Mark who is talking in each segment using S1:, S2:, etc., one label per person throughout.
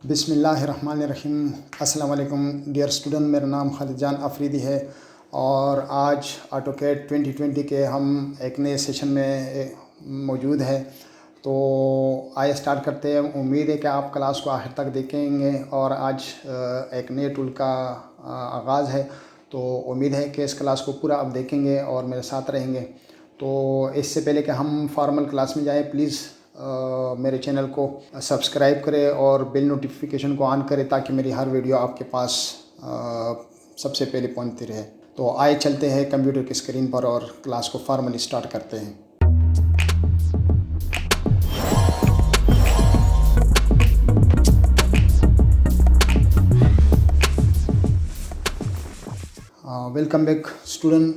S1: बिस्मिल्लाहिर्रहमानिर्रहीम। अस्सलाम वालेकुम डियर स्टूडेंट, मेरा नाम खालिद जान अफरीदी है और आज ऑटोकैड 2020 के हम एक नए सेशन में मौजूद है। तो आइए स्टार्ट करते हैं। उम्मीद है कि आप क्लास को आखिर तक देखेंगे और आज एक नए टूल का आगाज़ है, तो उम्मीद है कि इस क्लास को पूरा आप देखेंगे और मेरे साथ रहेंगे। तो इससे पहले कि हम फॉर्मल क्लास में जाएं, प्लीज़ मेरे चैनल को सब्सक्राइब करें और बेल नोटिफिकेशन को ऑन करें ताकि मेरी हर वीडियो आपके पास सबसे पहले पहुंचती रहे। तो आइए चलते हैं कंप्यूटर की स्क्रीन पर और क्लास को फॉर्मली स्टार्ट करते हैं। Welcome back student.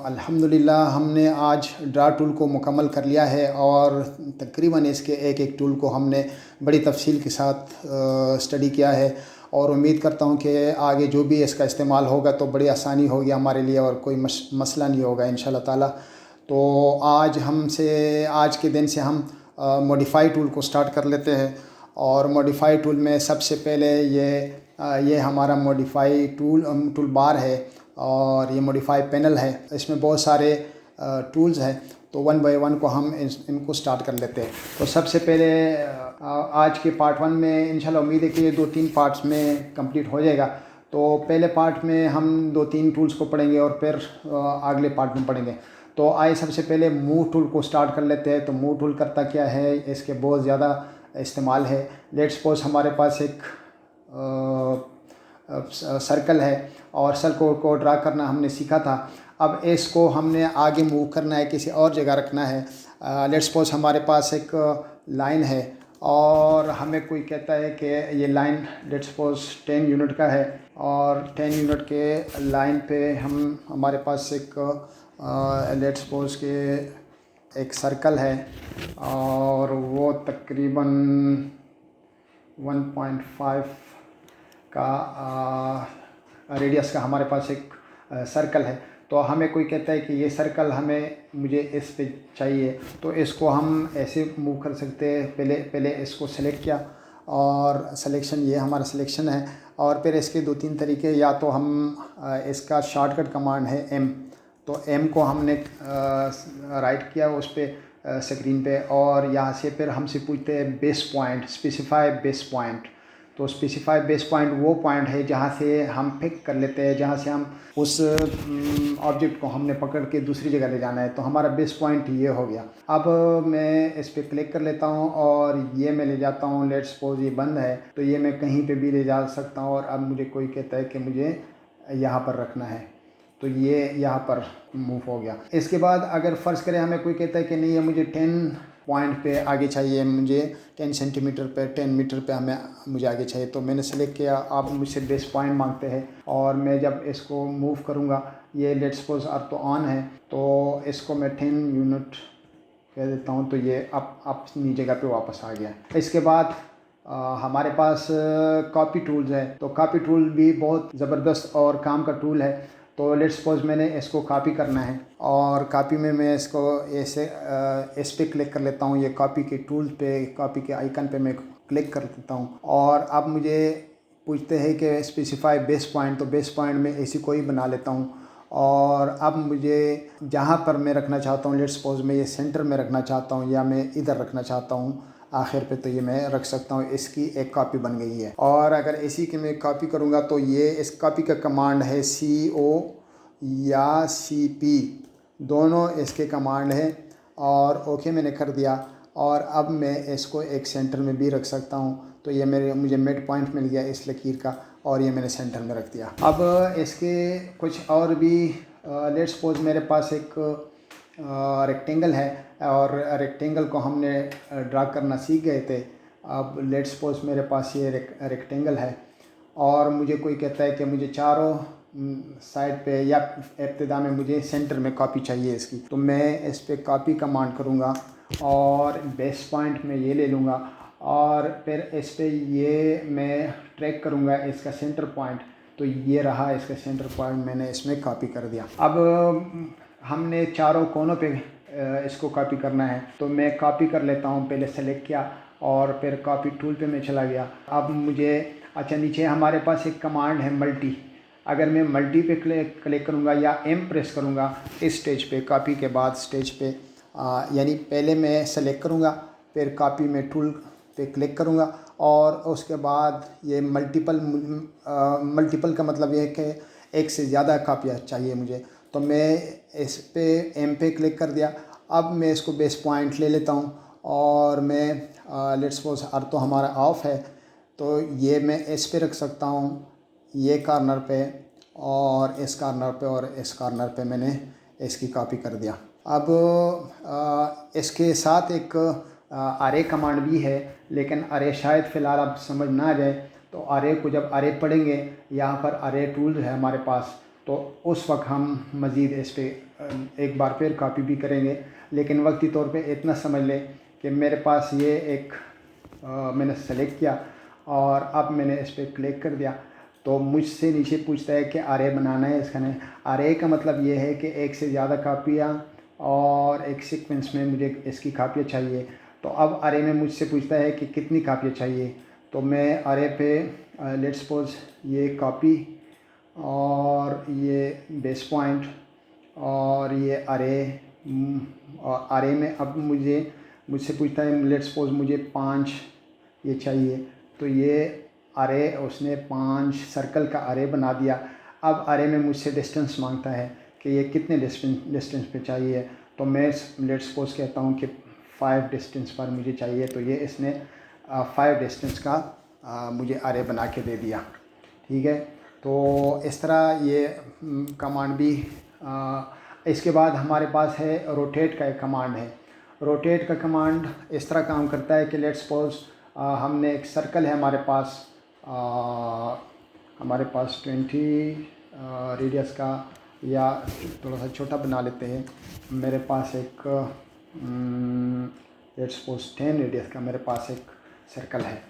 S1: अल्हम्दुलिल्लाह हमने आज ड्रा टूल को मुकम्मल कर लिया है और तकरीबन इसके एक एक टूल को हमने बड़ी तफसील के साथ स्टडी किया है और उम्मीद करता हूँ कि आगे जो भी इसका इस्तेमाल होगा तो बड़ी आसानी होगी हमारे लिए और कोई मसला नहीं होगा इंशाल्लाह ताला। तो आज के दिन से हम मॉडिफाई टूल को स्टार्ट कर लेते हैं। और मॉडिफाई टूल में सबसे पहले ये हमारा मॉडिफाई टूल बार है और ये मॉडिफाई पैनल है। इसमें बहुत सारे टूल्स हैं, तो वन बाय वन को हम इनको स्टार्ट कर लेते हैं। तो सबसे पहले आज के पार्ट 1 में इंशाल्लाह उम्मीद है कि ये 2-3 पार्ट्स में कंप्लीट हो जाएगा। तो पहले पार्ट में हम 2-3 टूल्स को पढ़ेंगे और फिर अगले पार्ट में पढ़ेंगे। तो आइए सबसे पहले मूव टूल को स्टार्ट कर लेते हैं। तो मूव टूल करता क्या है, इसके बहुत ज़्यादा इस्तेमाल है। लेट्स सपोज हमारे पास एक सर्कल है और सर्कल को ड्रा करना हमने सीखा था। अब इसको हमने आगे मूव करना है, किसी और जगह रखना है। लेट्स सपोज हमारे पास एक लाइन है और हमें कोई कहता है कि ये लाइन लेट्स सपोज 10 यूनिट का है और 10 यूनिट के लाइन पे हमारे पास एक लेट्स सपोज के एक सर्कल है और वो तकरीबन 1.5 का रेडियस का हमारे पास एक सर्कल है। तो हमें कोई कहता है कि ये सर्कल मुझे इस पे चाहिए, तो इसको हम ऐसे मूव कर सकते हैं। पहले इसको सेलेक्ट किया और सिलेक्शन, ये हमारा सिलेक्शन है। और फिर इसके 2-3 तरीके, या तो हम इसका शॉर्टकट कमांड है M, तो M को हमने राइट किया उस पर स्क्रीन पे और यहाँ से फिर हमसे पूछते हैं base point, specify base point. तो स्पेसिफाई बेस पॉइंट वो पॉइंट है जहाँ से हम पिक कर लेते हैं, जहाँ से हम उस ऑब्जेक्ट को हमने पकड़ के दूसरी जगह ले जाना है। तो हमारा बेस पॉइंट ये हो गया। अब मैं इस पर क्लिक कर लेता हूँ और ये मैं ले जाता हूँ। लेट्स सपोज ये बंद है, तो ये मैं कहीं पे भी ले जा सकता हूँ। और अब मुझे कोई कहता है कि मुझे यहाँ पर रखना है, तो ये यहाँ पर मूव हो गया। इसके बाद अगर फ़र्ज़ करें हमें कोई कहता है कि नहीं, ये मुझे 10 पॉइंट पे आगे चाहिए, मुझे 10 सेंटीमीटर पे 10 मीटर पे मुझे आगे चाहिए। तो मैंने सेलेक्ट किया। आप मुझसे बेस पॉइंट मांगते हैं और मैं जब इसको मूव करूँगा, ये लेट्स सपोज अब तो ऑन है, तो इसको मैं 10 यूनिट कह देता हूँ, तो ये अपनी जगह पे वापस आ गया। इसके बाद हमारे पास कॉपी टूल्स है। तो कॉपी टूल भी बहुत ज़बरदस्त और काम का टूल है। तो लेट्स सपोज मैंने इसको कॉपी करना है और कॉपी में मैं इसको ऐसे इस पर क्लिक कर लेता हूँ। ये कॉपी के टूल पे, कॉपी के आइकन पे मैं क्लिक कर देता हूँ और अब मुझे पूछते हैं कि स्पेसिफाई बेस पॉइंट, तो बेस पॉइंट में ऐसी कोई बना लेता हूँ। और अब मुझे जहाँ पर मैं रखना चाहता हूँ, लेट्स सपोज मैं ये सेंटर में रखना चाहता हूँ या मैं इधर रखना चाहता हूँ आखिर पे, तो ये मैं रख सकता हूँ। इसकी एक कॉपी बन गई है। और अगर इसी की मैं कॉपी करूँगा तो ये इस कॉपी का कमांड है CO या CP, दोनों इसके कमांड है। और ओके मैंने कर दिया और अब मैं इसको एक सेंटर में भी रख सकता हूँ। तो ये मुझे मिड पॉइंट मिल गया इस लकीर का और ये मैंने सेंटर में रख दिया। अब इसके कुछ और भी, लेट्स सपोज मेरे पास एक रेक्टेंगल है और रेक्टेंगल को हमने ड्रा करना सीख गए थे। अब लेट्स सपोज मेरे पास ये रेक्टेंगल है और मुझे कोई कहता है कि मुझे चारों साइड पे या इब्तिदा में मुझे सेंटर में कॉपी चाहिए इसकी। तो मैं इस पर कॉपी कमांड करूँगा और बेस पॉइंट में ये ले लूँगा और फिर इस पर ये मैं ट्रैक करूँगा इसका सेंटर पॉइंट। तो ये रहा इसका सेंटर पॉइंट, मैंने इसमें कॉपी कर दिया। अब हमने चारों कोनों पे इसको कॉपी करना है, तो मैं कॉपी कर लेता हूँ। पहले सेलेक्ट किया और फिर कॉपी टूल पे मैं चला गया। अब मुझे अच्छा नीचे हमारे पास एक कमांड है मल्टी। अगर मैं मल्टी पे क्लिक करूँगा या एम प्रेस करूँगा इस स्टेज पे, कॉपी के बाद स्टेज पे यानी पहले मैं सेलेक्ट करूँगा, फिर कॉपी में टूल पे क्लिक करूँगा और उसके बाद ये मल्टीपल का मतलब ये है कि एक से ज़्यादा कापियाँ चाहिए मुझे, तो मैं इस पे एम पे क्लिक कर दिया। अब मैं इसको बेस पॉइंट ले लेता हूँ और मैं लेट्स सपोज तो हमारा ऑफ है, तो ये मैं इस पे रख सकता हूँ, ये कॉर्नर पे और इस कॉर्नर पे और इस कॉर्नर पे मैंने इसकी कॉपी कर दिया। अब इसके साथ एक अरे कमांड भी है, लेकिन अरे शायद फ़िलहाल आप समझ ना आ जाए, तो अरे को जब अरे पढ़ेंगे यहाँ पर अरे टूल है हमारे पास, तो उस वक्त हम मज़ीद इस पर एक बार फिर कॉपी भी करेंगे। लेकिन वक्ती तौर पे इतना समझ लें कि मेरे पास ये एक मैंने सेलेक्ट किया और अब मैंने इस पर क्लिक कर दिया, तो मुझसे नीचे पूछता है कि अरे बनाना है। इसका नहीं, अरे का मतलब ये है कि एक से ज़्यादा कापियाँ और एक सीक्वेंस में मुझे इसकी कापियाँ चाहिए। तो अब अरे में मुझसे पूछता है कि कितनी कापियाँ चाहिए, तो मैं अरे पे लेट्स सपोज ये कॉपी और ये बेस पॉइंट और ये अरे में अब मुझसे पूछता है लेट्स सपोज मुझे 5 ये चाहिए, तो ये अरे उसने 5 सर्कल का अरे बना दिया। अब अरे में मुझसे डिस्टेंस मांगता है कि ये कितने डिस्टेंस पे चाहिए, तो मैं लेट्स सपोज कहता हूँ कि 5 डिस्टेंस पर मुझे चाहिए, तो ये इसने 5 डिस्टेंस का मुझे अरे बना के दे दिया। ठीक है, तो इस तरह ये कमांड भी इसके बाद हमारे पास है रोटेट का एक कमांड है। रोटेट का कमांड इस तरह काम करता है कि लेट्स सपोज हमने एक सर्कल है हमारे पास 20 रेडियस का, या थोड़ा सा छोटा बना लेते हैं। मेरे पास एक लेट्स सपोज 10 रेडियस का मेरे पास एक सर्कल है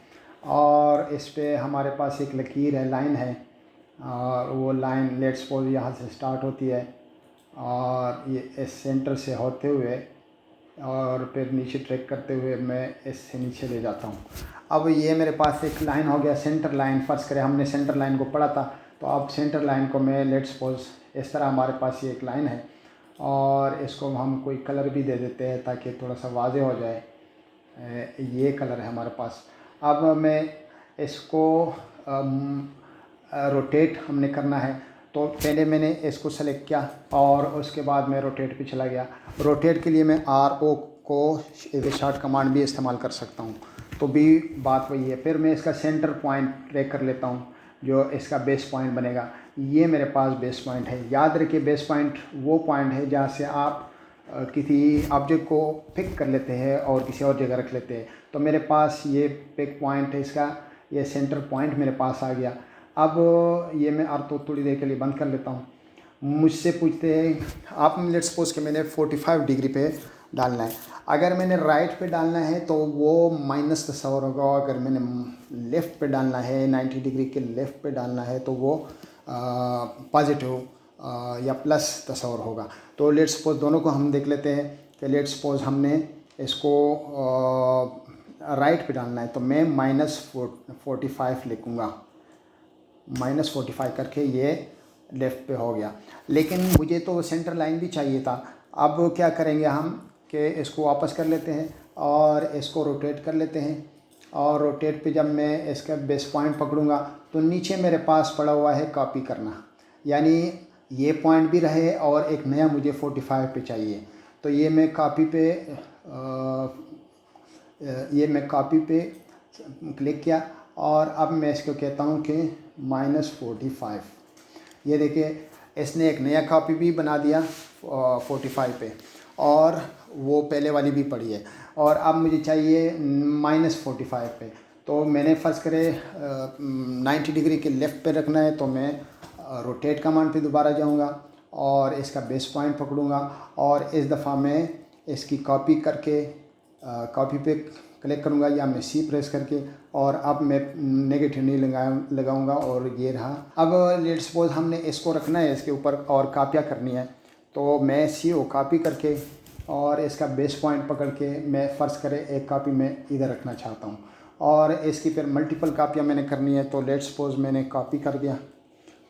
S1: और इस पे हमारे पास एक लकीर है, लाइन है, और वो लाइन लेट्स सपोज यहाँ से स्टार्ट होती है और ये इस सेंटर से होते हुए और फिर नीचे ट्रैक करते हुए मैं इससे नीचे ले जाता हूँ। अब ये मेरे पास एक लाइन हो गया, सेंटर लाइन। फर्स्ट करें हमने सेंटर लाइन को पढ़ा था, तो अब सेंटर लाइन को मैं लेट्स सपोज इस तरह हमारे पास ये एक लाइन है और इसको हम कोई कलर भी दे देते हैं ताकि थोड़ा सा वाज़ेह हो जाए। ये कलर है हमारे पास। अब मैं इसको रोटेट हमने करना है, तो पहले मैंने इसको सेलेक्ट किया और उसके बाद मैं रोटेट पे चला गया। रोटेट के लिए मैं RO को शॉर्ट कमांड भी इस्तेमाल कर सकता हूँ, तो भी बात वही है। फिर मैं इसका सेंटर पॉइंट ट्रैक कर लेता हूँ जो इसका बेस पॉइंट बनेगा। ये मेरे पास बेस पॉइंट है। याद रखिए बेस पॉइंट वो पॉइंट है जहाँ से आप किसी ऑब्जेक्ट को पिक कर लेते हैं और किसी और जगह रख लेते हैं। तो मेरे पास ये पिक पॉइंट है, इसका ये सेंटर पॉइंट मेरे पास आ गया। अब ये मैं थोड़ी देर के लिए बंद कर लेता हूँ। मुझसे पूछते हैं आप लेट्स सपोज कि मैंने 45 डिग्री पे डालना है। अगर मैंने राइट पे डालना है तो वो माइनस तस्वर होगा, अगर मैंने लेफ़्ट पे डालना है 90 डिग्री के लेफ़्ट पे डालना है तो वो पॉजिटिव या प्लस तस्वर होगा। तो लेट्स सपोज दोनों को हम देख लेते हैं कि लेट्स सपोज हमने इसको राइट पे डालना है, तो मैं -45 लिखूँगा, -45 करके ये लेफ़्ट पे हो गया। लेकिन मुझे तो सेंटर लाइन भी चाहिए था। अब क्या करेंगे हम कि इसको वापस कर लेते हैं और इसको रोटेट कर लेते हैं, और रोटेट पे जब मैं इसका बेस पॉइंट पकड़ूंगा तो नीचे मेरे पास पड़ा हुआ है कॉपी करना, यानी ये पॉइंट भी रहे और एक नया मुझे 45 पे चाहिए। तो ये मैं कॉपी पे क्लिक किया और अब मैं इसको कहता हूँ कि -45। ये देखिए इसने एक नया कॉपी भी बना दिया 45 पे, और वो पहले वाली भी पड़ी है। और अब मुझे चाहिए -45 पे, तो मैंने फर्स्ट करे 90 डिग्री के लेफ़्ट पे रखना है, तो मैं रोटेट कमांड पे दोबारा जाऊंगा और इसका बेस पॉइंट पकड़ूंगा और इस दफ़ा मैं इसकी कॉपी करके कॉपी पे क्लिक करूंगा या मैं C प्रेस करके, और अब मैं नेगेटिव नहीं लगाऊंगा और ये रहा। अब लेट्स सपोज हमने इसको रखना है इसके ऊपर और कापियाँ करनी है, तो मैं C को कॉपी करके और इसका बेस पॉइंट पकड़ के मैं फ़र्ज़ करें एक कापी मैं इधर रखना चाहता हूँ और इसकी फिर मल्टीपल कापियाँ मैंने करनी है। तो लेट्स सपोज मैंने कॉपी कर दिया,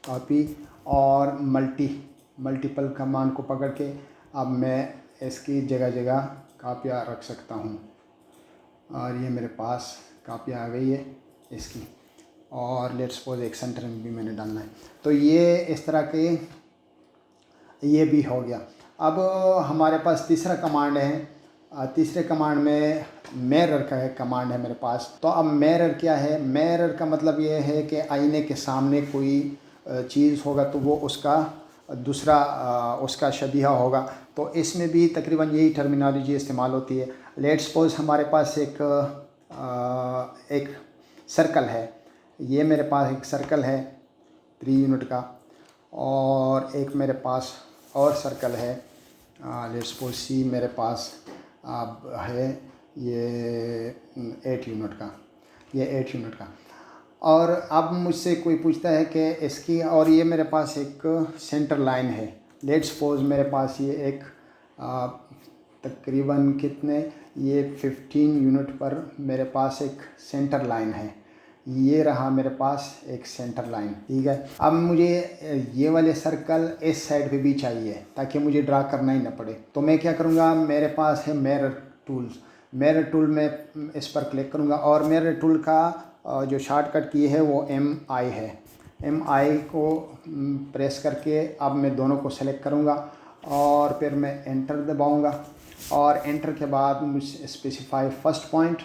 S1: कॉपी और मल्टीपल कमांड को पकड़ के अब मैं इसकी जगह जगह कापियाँ रख सकता हूँ और ये मेरे पास कापियाँ आ गई है इसकी। और लेट्स सपोज एक सेंटर में भी मैंने डालना है। तो ये इस तरह के ये भी हो गया। अब हमारे पास तीसरा कमांड है। तीसरे कमांड में मिरर का एक कमांड है मेरे पास। तो अब मिरर क्या है? मिरर का मतलब ये है कि आईने के सामने कोई चीज़ होगा तो वो उसका दूसरा उसका शबीहा होगा। तो इसमें भी तकरीबन यही टर्मिनोलॉजी इस्तेमाल होती है। लेट्स सपोज हमारे पास एक सर्कल है। ये मेरे पास एक सर्कल है 3 यूनिट का और एक मेरे पास और सर्कल है लेट्स सपोज सी मेरे पास अब है ये 8 यूनिट का, ये 8 यूनिट का। और अब मुझसे कोई पूछता है कि इसकी, और ये मेरे पास एक सेंटर लाइन है। लेट्स सपोज मेरे पास ये एक तकरीबन कितने ये 15 यूनिट पर मेरे पास एक सेंटर लाइन है। ये रहा मेरे पास एक सेंटर लाइन, ठीक है। अब मुझे ये वाले सर्कल इस साइड पे भी चाहिए ताकि मुझे ड्रा करना ही ना पड़े। तो मैं क्या करूँगा, मेरे पास है मिरर टूल्स। मिरर टूल में इस पर क्लिक करूँगा और मिरर टूल का जो शॉर्टकट की है वो MI है। MI को प्रेस करके अब मैं दोनों को सेलेक्ट करूँगा और फिर मैं एंटर दबाऊँगा और एंटर के बाद मुझे स्पेसिफाई फर्स्ट पॉइंट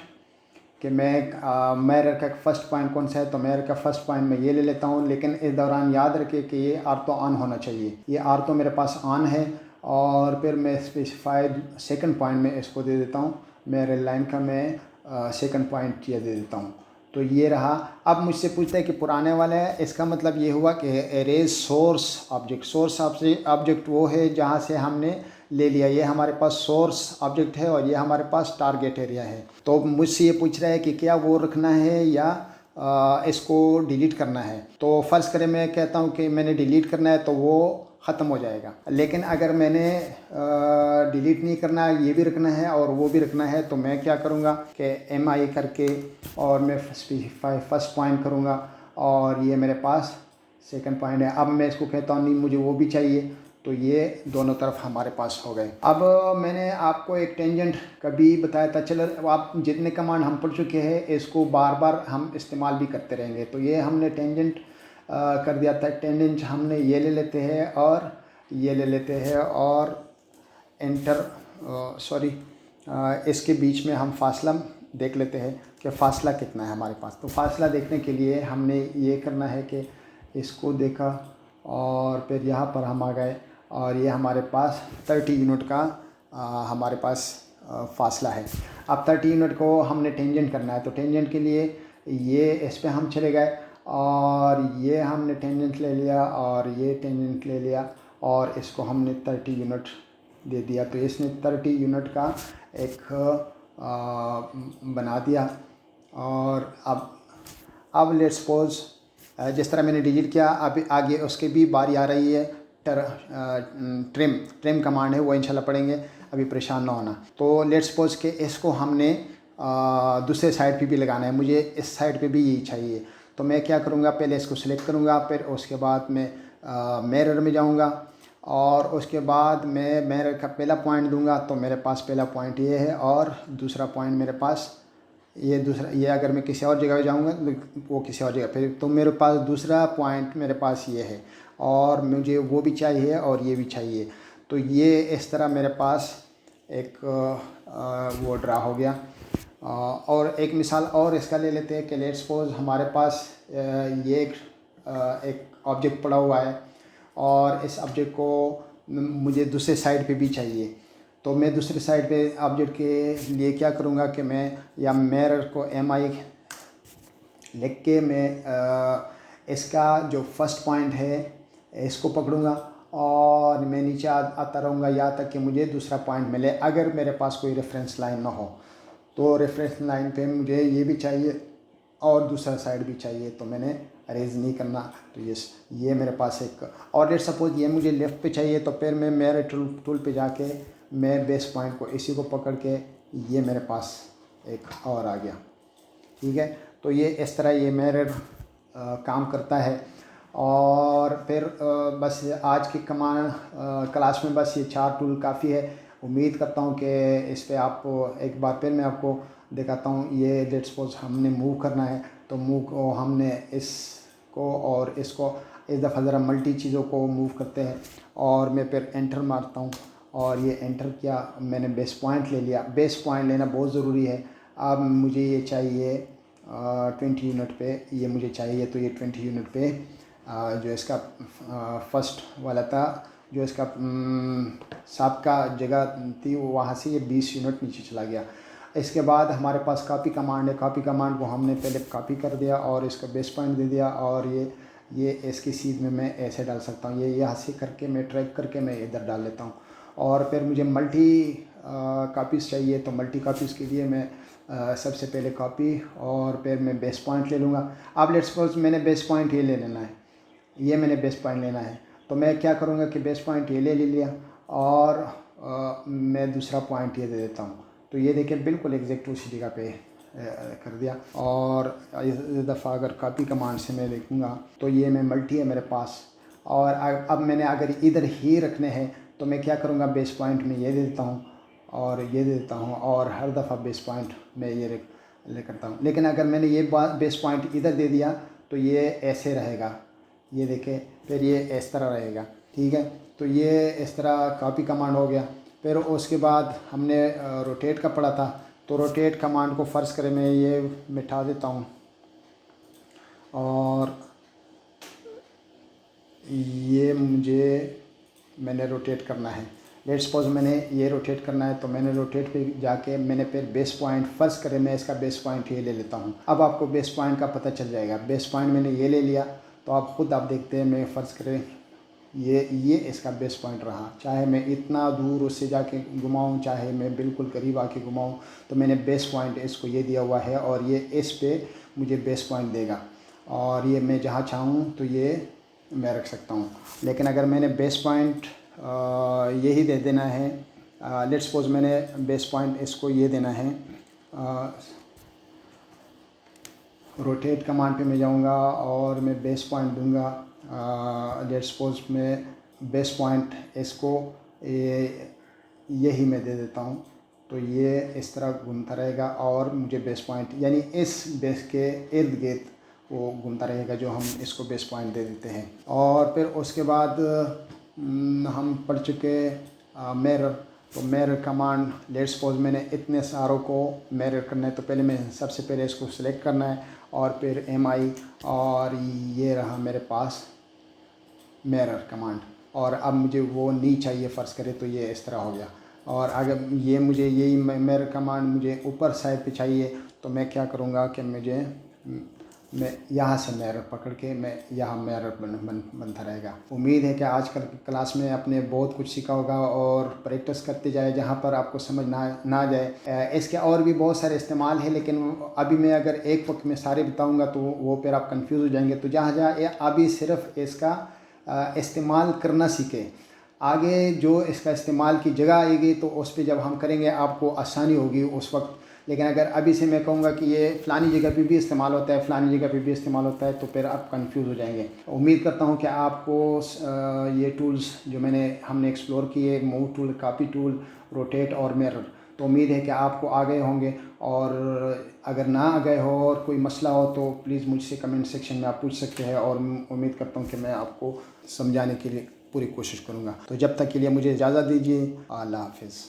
S1: कि मैं मिरर का फर्स्ट पॉइंट कौन सा है। तो मिरर का फर्स्ट पॉइंट मैं ये ले लेता हूँ, लेकिन इस दौरान याद रखिए कि ये आर्थो ऑन होना चाहिए। ये आर्थो मेरे पास ऑन है और फिर मैं स्पेसिफाइड सेकंड पॉइंट में इसको दे देता हूँ। मेरे लाइन का मैं सेकंड पॉइंट ये दे देता हूँ। तो ये रहा। अब मुझसे पूछता है कि पुराने वाला है, इसका मतलब ये हुआ कि arrays source object. Source object वो है जहाँ से हमने ले लिया। ये हमारे पास सोर्स ऑब्जेक्ट है और ये हमारे पास टारगेट एरिया है। तो मुझसे ये पूछ रहा है कि क्या वो रखना है या इसको डिलीट करना है। तो फ़र्ज़ करें मैं कहता हूँ कि मैंने डिलीट करना है तो वो ख़त्म हो जाएगा। लेकिन अगर मैंने डिलीट नहीं करना, ये भी रखना है और वो भी रखना है, तो मैं क्या करूँगा कि MI करके और मैं स्पेसिफाई फर्स्ट पॉइंट करूँगा और ये मेरे पास सेकंड पॉइंट है। अब मैं इसको कहता हूँ नहीं मुझे वो भी चाहिए, तो ये दोनों तरफ हमारे पास हो गए। अब मैंने आपको एक टेंजेंट कभी बताया था। चलो आप जितने कमांड हम पढ़ चुके हैं इसको बार बार हम इस्तेमाल भी करते रहेंगे। तो ये हमने टेंजेंट कर दिया था। टेंजेंट हमने ये ले लेते हैं और ये ले लेते हैं और एंटर इसके बीच में हम फासला देख लेते हैं कि फ़ासला कितना है हमारे पास। तो फासला देखने के लिए हमने ये करना है कि इसको देखा और फिर यहाँ पर हम आ गए और ये हमारे पास 30 यूनिट का हमारे पास फासला है। अब 30 यूनिट को हमने टेंजेंट करना है। तो टेंजेंट के लिए ये इस पे हम चले गए और ये हमने टेंजेंट ले लिया और ये टेंजेंट ले लिया और इसको हमने 30 यूनिट दे दिया। तो इसने 30 यूनिट का एक बना दिया। और अब लेट्स सपोज जिस तरह मैंने डिलीट किया, अब आगे उसके भी बारी आ रही है। ट्रिम कमांड है, वो इंशाल्लाह पढ़ेंगे, अभी परेशान ना होना। तो लेट्स सपोज कि इसको हमने दूसरे साइड पे भी लगाना है, मुझे इस साइड पे भी यही चाहिए। तो मैं क्या करूँगा, पहले इसको सिलेक्ट करूँगा, फिर उसके बाद मैं मिरर में जाऊँगा और उसके बाद मैं मिरर का पहला पॉइंट दूंगा। तो मेरे पास पहला पॉइंट ये है और दूसरा पॉइंट मेरे पास ये दूसरा, ये अगर मैं किसी और जगह जाऊंगा तो वो किसी और जगह फिर, तो मेरे पास दूसरा पॉइंट मेरे पास ये है और मुझे वो भी चाहिए और ये भी चाहिए। तो ये इस तरह मेरे पास एक वो ड्रा हो गया। और एक मिसाल और इसका ले लेते हैं कि लेट्स सपोज हमारे पास ये एक ऑब्जेक्ट पड़ा हुआ है और इस ऑब्जेक्ट को मुझे दूसरे साइड पे भी चाहिए। तो मैं दूसरे साइड पे ऑब्जेक्ट के लिए क्या करूँगा कि मैं या मिरर को MI लिख के मैं इसका जो फर्स्ट पॉइंट है इसको पकड़ूँगा और मैं नीचे आता रहूँगा यहाँ तक कि मुझे दूसरा पॉइंट मिले। अगर मेरे पास कोई रेफरेंस लाइन ना हो तो रेफरेंस लाइन पे मुझे ये भी चाहिए और दूसरा साइड भी चाहिए, तो मैंने अरेंज नहीं करना। तो ये मेरे पास एक और लेट्स सपोज ये मुझे लेफ़्ट पे चाहिए, तो फिर मैं मेरे टूल पे जाके मैं बेस पॉइंट को इसी को पकड़ के ये मेरे पास एक और आ गया। ठीक है, तो ये इस तरह ये मिरर काम करता है। और फिर बस आज की क्लास में बस ये 4 टूल काफ़ी है। उम्मीद करता हूँ कि इस पे आप एक बार फिर मैं आपको दिखाता हूँ। ये लेट्स सपोज हमने मूव करना है, तो मूव को हमने इसको और इसको इस दफ़ा ज़रा मल्टी चीज़ों को मूव करते हैं और मैं फिर एंटर मारता हूँ और ये एंटर किया, मैंने बेस पॉइंट ले लिया। बेस पॉइंट लेना बहुत ज़रूरी है। अब मुझे ये चाहिए 20 यूनिट पे, ये मुझे चाहिए, तो ये 20 यूनिट पे जो इसका फर्स्ट वाला था, जो इसका सबका जगह थी, वहाँ से ये 20 यूनिट नीचे चला गया। इसके बाद हमारे पास कॉपी कमांड है। कॉपी कमांड को हमने पहले कॉपी कर दिया और इसका बेस पॉइंट दे दिया और ये इसकी सीध में मैं ऐसे डाल सकता हूँ। ये यहाँ से करके मैं ट्रैक करके मैं इधर डाल लेता हूँ। और फिर मुझे मल्टी कॉपीज़ चाहिए, तो मल्टी कॉपीज़ के लिए मैं सबसे पहले कॉपी और फिर मैं बेस पॉइंट ले लूँगा। अब लेट्स सपोज मैंने बेस पॉइंट ये ले लेना है, ये मैंने बेस पॉइंट लेना है, तो मैं क्या करूँगा कि बेस पॉइंट ये ले लिया और मैं दूसरा पॉइंट ये दे देता हूँ। तो ये देखिए बिल्कुल एग्जैक्ट उसी जगह पे कर दिया। और इस दफ़ा अगर कॉपी कमांड से मैं देखूँगा तो ये मैं मल्टी है मेरे पास। और अब मैंने अगर इधर ही रखने हैं तो मैं क्या करूँगा, बेस पॉइंट में ये दे देता हूँ और ये दे देता हूँ और हर दफ़ा बेस पॉइंट में ये ले करता हूँ। लेकिन अगर मैंने ये बेस पॉइंट इधर दे दिया तो ये ऐसे रहेगा, ये देखें, फिर ये इस तरह रहेगा। ठीक है, तो ये इस तरह कॉपी कमांड हो गया। फिर उसके बाद हमने रोटेट का पढ़ा था, तो रोटेट कमांड को फ़र्ज़ करें मैं ये मिटा देता हूँ और ये मैंने रोटेट करना है। लेट्स सपोज मैंने ये रोटेट करना है, तो मैंने रोटेट पे जाके मैंने फिर बेस पॉइंट फ़र्ज़ करें मैं इसका बेस पॉइंट ये ले लेता हूँ। अब आपको बेस पॉइंट का पता चल जाएगा। बेस पॉइंट मैंने ये ले लिया, तो आप देखते हैं, मैं फ़र्ज़ करें ये इसका बेस पॉइंट रहा। चाहे मैं इतना दूर उससे जाके घुमाऊँ, चाहे मैं बिल्कुल करीब आके घुमाऊँ, तो मैंने बेस पॉइंट इसको ये दिया हुआ है और ये इस पे मुझे बेस पॉइंट देगा और ये मैं जहाँ चाहूँ तो ये मैं रख सकता हूँ। लेकिन अगर मैंने बेस पॉइंट यही दे देना है, लेट्स सपोज मैंने बेस पॉइंट इसको ये देना है, रोटेट कमांड पे मैं जाऊँगा और मैं बेस पॉइंट दूँगा। लेट्स सपोज मैं बेस पॉइंट इसको यही मैं दे देता हूँ, तो ये इस तरह घूमता रहेगा और मुझे बेस पॉइंट यानी इस बेस के इर्द गिर्द वो घूमता रहेगा जो हम इसको बेस पॉइंट दे देते हैं। और फिर उसके बाद हम पढ़ चुके मिरर, तो मिरर कमांड, लेट्स सपोज मैंने इतने सारों को मिरर करना है, तो पहले मैं सबसे पहले इसको सिलेक्ट करना है और फिर MI और ये रहा मेरे पास मिरर कमांड। और अब मुझे वो नहीं चाहिए फ़र्ज़ करे, तो ये इस तरह हो गया। और अगर ये मुझे यही मिरर कमांड मुझे ऊपर साइड पे चाहिए, तो मैं क्या करूँगा कि मैं यहाँ से मिरर पकड़ के मैं यहाँ मिरर बनता रहेगा। उम्मीद है कि आजकल की क्लास में आपने बहुत कुछ सीखा होगा और प्रैक्टिस करते जाए जहाँ पर आपको समझ ना जाए। इसके और भी बहुत सारे इस्तेमाल है, लेकिन अभी मैं अगर एक वक्त में सारे बताऊँगा तो वो फिर आप कंफ्यूज हो जाएंगे। तो जहाँ अभी सिर्फ इसका इस्तेमाल करना सीखे, आगे जो इसका इस्तेमाल की जगह आएगी तो उस पर जब हम करेंगे आपको आसानी होगी उस वक्त। लेकिन अगर अभी से मैं कहूँगा कि ये फ़लानी जगह पे भी इस्तेमाल होता है, फ़लानी जगह पे भी इस्तेमाल होता है, तो फिर आप कंफ्यूज हो जाएंगे। उम्मीद करता हूँ कि आपको ये टूल्स जो हमने एक्सप्लोर किए, move tool, copy tool, rotate और मिरर, तो उम्मीद है कि आपको आ गए होंगे। और अगर ना आ गए हो और कोई मसला हो तो प्लीज़ मुझसे कमेंट सेक्शन में आप पूछ सकते हैं और उम्मीद करता हूँ कि मैं आपको समझाने के लिए पूरी कोशिश करूँगा। तो जब तक के लिए मुझे इजाज़त दीजिए। अल्लाह हाफ़िज़।